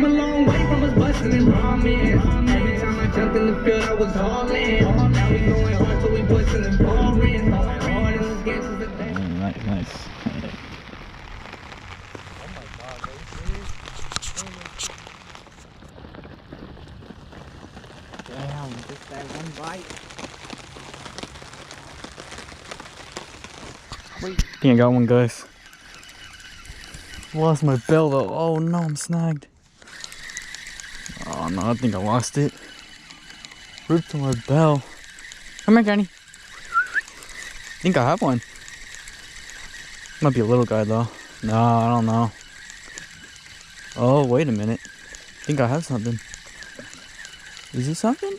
a long way from us busting and bombing. Every time I jumped in the field, I was all in. Now we going hard, so we busting and boring. Hard in this game since the day. Nice. Damn, just that one bite. Wait. I think I got one, guys. Lost my bell though. Oh no, I'm snagged. Oh no, I think I lost it. Ripped my bell. Come here, Kenny. I think I have one. Might be a little guy though. No, I don't know. Oh, wait a minute. I think I have something. Is it something?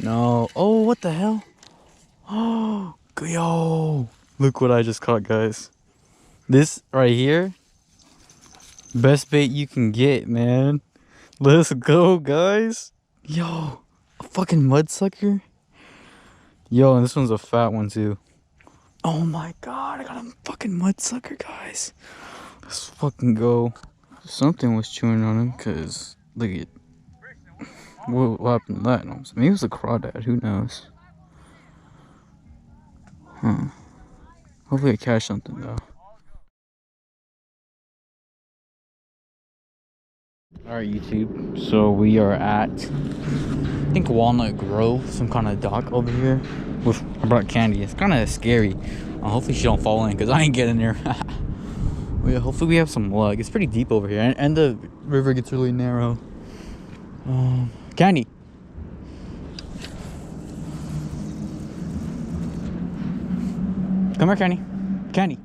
No. Oh, what the hell? Oh, yo. Look what I just caught, guys. This right here. Best bait you can get, man. Let's go, guys. Yo, a fucking mudsucker. Yo, and this one's a fat one too. Oh my god, I got a fucking mudsucker, guys. Let's fucking go. Something was chewing on him, cause look at what happened to that. Maybe it was a crawdad, who knows? Huh. Hopefully I catch something though. Alright, YouTube, so we are at, I think, Walnut Grove, some kind of dock over here. I brought Candy. It's kind of scary. Hopefully she don't fall in, because I ain't getting there. Yeah, hopefully we have some luck. It's pretty deep over here, and the river gets really narrow. Candy. Come here, Candy. Candy.